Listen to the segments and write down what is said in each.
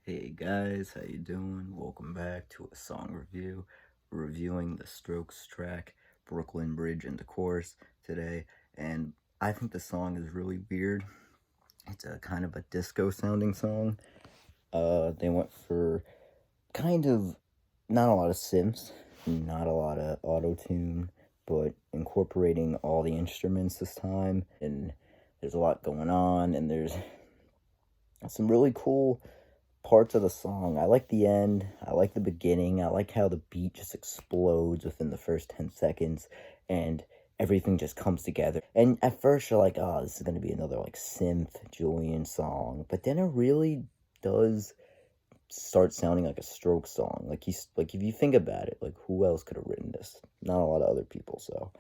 Hey guys, how you doing? Welcome back to a song review. We're reviewing the Strokes track Brooklyn Bridge and the Chorus today, and I think the song is really weird. It's a kind of a disco sounding song. They went for kind of not a lot of synths, not a lot of auto-tune, but incorporating all the instruments this time, and there's a lot going on, and there's some really cool parts of the song. I like the end. I like the beginning. I like how the beat just explodes within the first 10 seconds and everything just comes together. And at first you're like, oh, this is going to be another like synth Julian song. But then it really does start sounding like a Strokes song. Like if you think about it, like who else could have written this? Not a lot of other people, so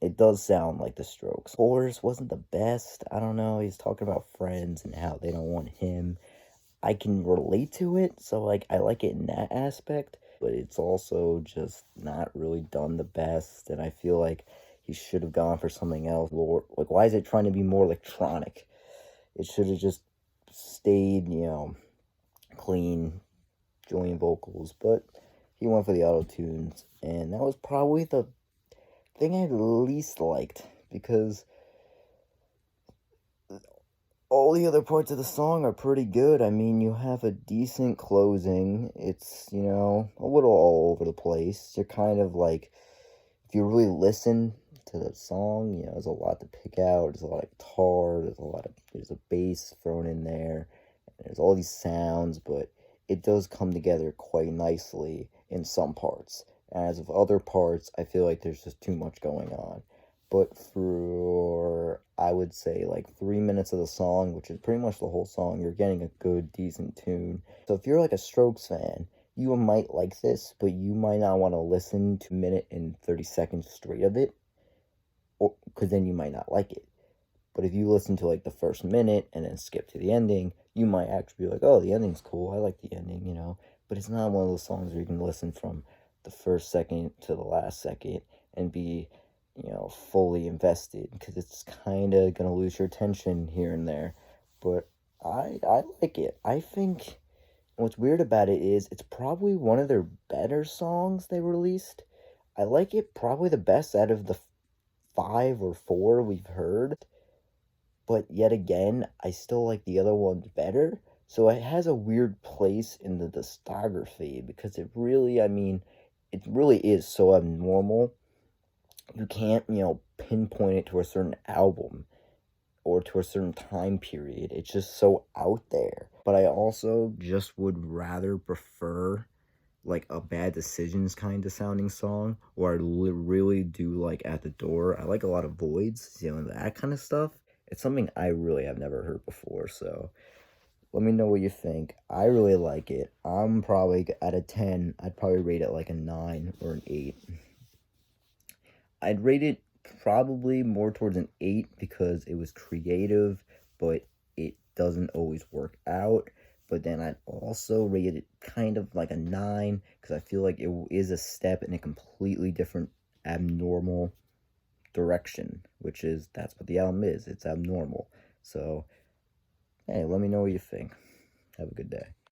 it does sound like the Strokes. Chorus wasn't the best. I don't know. He's talking about friends and how they don't want him. I can relate to it, so, like, I like it in that aspect, but it's also just not really done the best, and I feel like he should have gone for something else. Like, why is it trying to be more electronic? It should have just stayed, clean, Julian vocals, but he went for the auto-tunes, and that was probably the thing I least liked, because all the other parts of the song are pretty good. I mean, you have a decent closing. It's, a little all over the place. You're kind of like, if you really listen to the song, there's a lot to pick out. There's a lot of guitar, there's a bass thrown in there. And there's all these sounds, but it does come together quite nicely in some parts. As of other parts, I feel like there's just too much going on. But for, I would say, like 3 minutes of the song, which is pretty much the whole song, you're getting a good, decent tune. So if you're like a Strokes fan, you might like this, but you might not want to listen to a minute and 30 seconds straight of it, because then you might not like it. But if you listen to like the first minute and then skip to the ending, you might actually be like, oh, the ending's cool, I like the ending. But it's not one of those songs where you can listen from the first second to the last second and be fully invested, because it's kind of gonna lose your attention here and there. But I like it. I think what's weird about it is it's probably one of their better songs they released. I like it probably the best out of the 5 or 4 we've heard, but yet again, I still like the other ones better. So it has a weird place in the discography, because it really, I mean, it really is so abnormal. You can't, pinpoint it to a certain album or to a certain time period. It's just so out there. But I also just would rather prefer like a Bad Decisions kind of sounding song, or I really do like At the Door. I like a lot of Voids, that kind of stuff. It's something I really have never heard before, so let me know what you think. I really like it. I'm probably, out of 10, I'd probably rate it like a 9 or an 8. I'd rate it probably more towards an 8 because it was creative, but it doesn't always work out. But then I'd also rate it kind of like a 9 because I feel like it is a step in a completely different abnormal direction, that's what the album is. It's abnormal. So, hey, let me know what you think. Have a good day.